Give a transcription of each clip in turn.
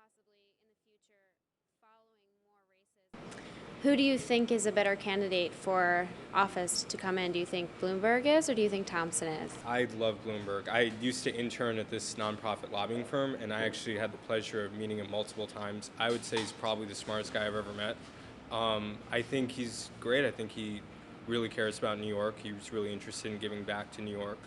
possibly in the future following more races. Who do you think is a better candidate for office to come in? Do you think Bloomberg is, or do you think Thompson is? I love Bloomberg. I used to intern at this nonprofit lobbying firm, and I actually had the pleasure of meeting him multiple times. I would say he's probably the smartest guy I've ever met. I think he's great. I think he really cares about New York. He was really interested in giving back to New York.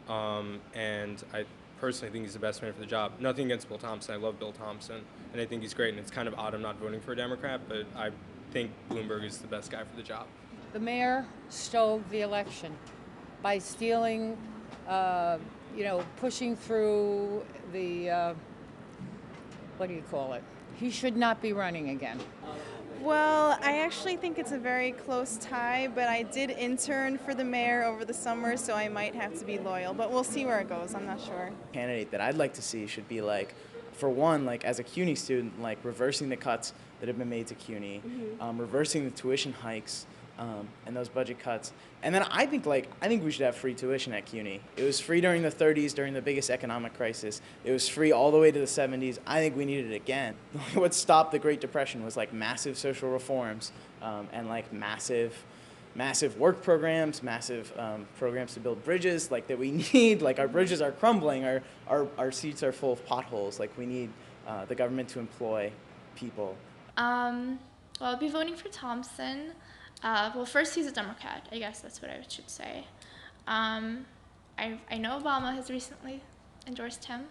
And I personally think he's the best man for the job. Nothing against Bill Thompson. I love Bill Thompson, and I think he's great. And it's kind of odd I'm not voting for a Democrat, but I think Bloomberg is the best guy for the job. The mayor stole the election by stealing, pushing through the, what do you call it? He should not be running again. Well, I actually think it's a very close tie, but I did intern for the mayor over the summer, so I might have to be loyal. But we'll see where it goes. I'm not sure. Candidate that I'd like to see should be for one, as a CUNY student, reversing the cuts that have been made to CUNY, reversing the tuition hikes, and those budget cuts. And then I think we should have free tuition at CUNY. It was free during the 30s, during the biggest economic crisis. It was free all the way to the 70s. I think we need it again. What stopped the Great Depression was massive social reforms and massive work programs, massive programs to build bridges that we need. Our bridges are crumbling, our streets are full of potholes. We need the government to employ people. Well, I'll be voting for Thompson. Well, first, he's a Democrat. I guess that's what I should say. I know Obama has recently endorsed him,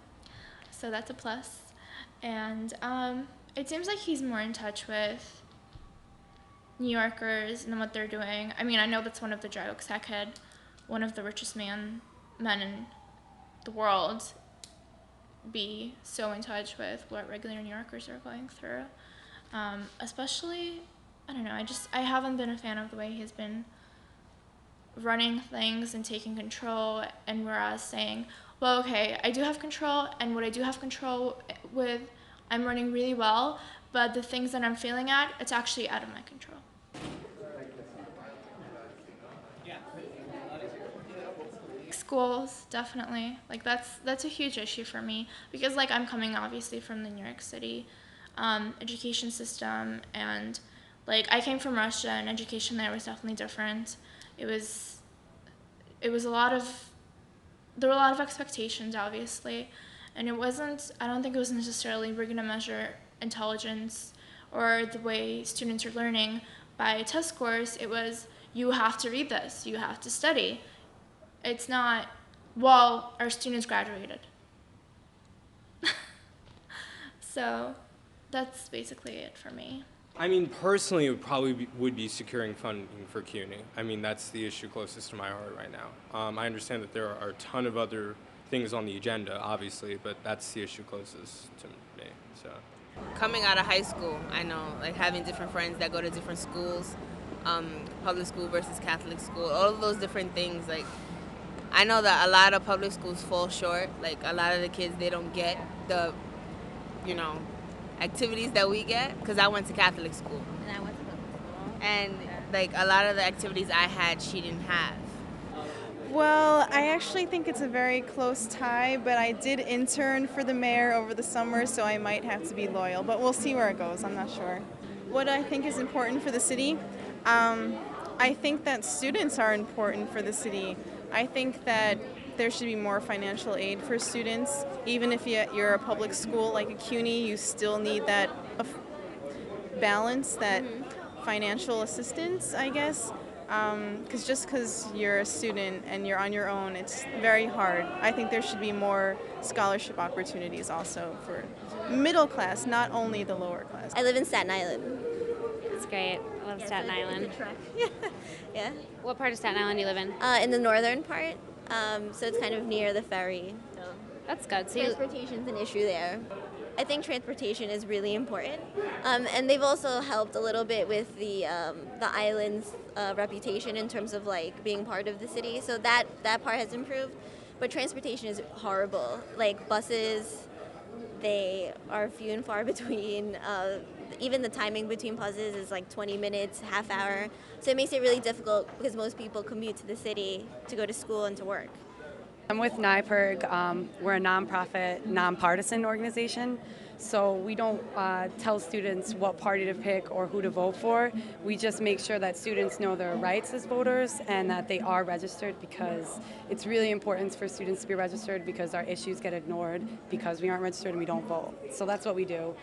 so that's a plus. And it seems like he's more in touch with New Yorkers and what they're doing. I mean, I know that's one of the jokes. Heck, had one of the richest men in the world be so in touch with what regular New Yorkers are going through. Especially, I don't know, I haven't been a fan of the way he's been running things and taking control, and whereas saying, well, okay, I do have control, and what I do have control with, I'm running really well, but the things that I'm failing at, it's actually out of my control. Schools, definitely. That's a huge issue for me, because I'm coming obviously from the New York City education system, and I came from Russia, and education there was definitely different. There were a lot of expectations, obviously, and I don't think it was necessarily we're going to measure intelligence or the way students are learning by test scores. It was, you have to read this, you have to study. It's not, well, our students graduated. So that's basically it for me. I mean, personally, it probably would be securing funding for CUNY. I mean, that's the issue closest to my heart right now. I understand that there are a ton of other things on the agenda, obviously, but that's the issue closest to me. So, coming out of high school, I know, having different friends that go to different schools, public school versus Catholic school, all of those different things. I know that a lot of public schools fall short. A lot of the kids, they don't get the, activities that we get, because I went to Catholic school. And I went to public school. And a lot of the activities I had, she didn't have. Well, I actually think it's a very close tie, but I did intern for the mayor over the summer, so I might have to be loyal. But we'll see where it goes. I'm not sure. What I think is important for the city, I think that students are important for the city. I think that there should be more financial aid for students. Even if you're a public school like a CUNY, you still need that balance, that financial assistance, I guess. Because just because you're a student and you're on your own, it's very hard. I think there should be more scholarship opportunities also for middle class, not only the lower class. I live in Staten Island. That's great. I love Staten Island. Yeah. What part of Staten Island do you live in? In the northern part, so it's kind of near the ferry. So That's good. So transportation's an issue there. I think transportation is really important, and they've also helped a little bit with the island's reputation in terms of being part of the city. So that part has improved, but transportation is horrible. Buses, they are few and far between. Even the timing between buses is 20 minutes, half hour. So it makes it really difficult because most people commute to the city to go to school and to work. I'm with NYPIRG. We're a nonprofit, nonpartisan organization. So we don't tell students what party to pick or who to vote for. We just make sure that students know their rights as voters and that they are registered, because it's really important for students to be registered, because our issues get ignored because we aren't registered and we don't vote. So that's what we do.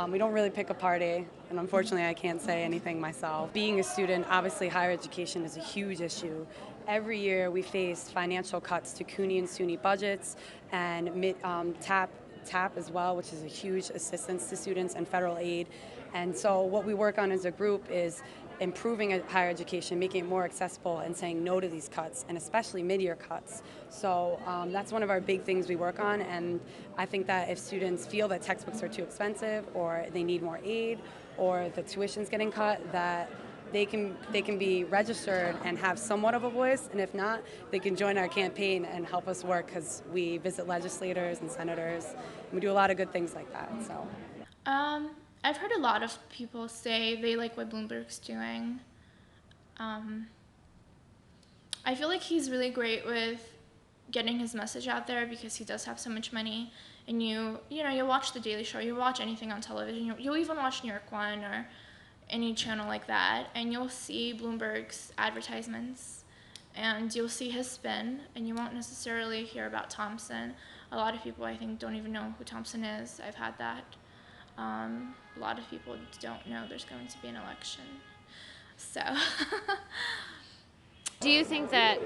We don't really pick a party, and unfortunately I can't say anything myself. Being a student, obviously higher education is a huge issue. Every year we face financial cuts to CUNY and SUNY budgets, and TAP as well, which is a huge assistance to students, and federal aid. And so what we work on as a group is improving higher education, making it more accessible, and saying no to these cuts, and especially mid-year cuts. So that's one of our big things we work on, and I think that if students feel that textbooks are too expensive, or they need more aid, or the tuition's getting cut, that they can be registered and have somewhat of a voice, and if not, they can join our campaign and help us work, because we visit legislators and senators, and we do a lot of good things like that. So. I've heard a lot of people say they like what Bloomberg's doing. I feel like he's really great with getting his message out there, because he does have so much money, and you watch The Daily Show, you watch anything on television, you'll even watch New York One or any channel like that, and you'll see Bloomberg's advertisements, and you'll see his spin, and you won't necessarily hear about Thompson. A lot of people, I think, don't even know who Thompson is. I've had that. A lot of people don't know there's going to be an election. So. Do you think that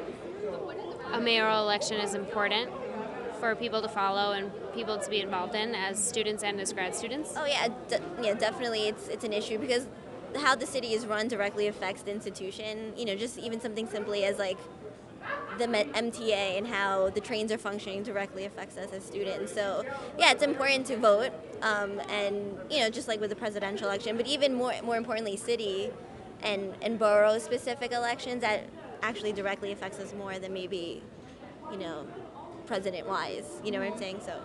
a mayoral election is important for people to follow and people to be involved in as students and as grad students? Oh yeah, yeah, definitely. It's an issue, because how the city is run directly affects the institution. Just even something simply as like the MTA and how the trains are functioning directly affects us as students. So yeah, it's important to vote, and just like with the presidential election, but even more importantly, city and borough specific elections, that actually directly affects us more than maybe president wise. You know what I'm saying? So.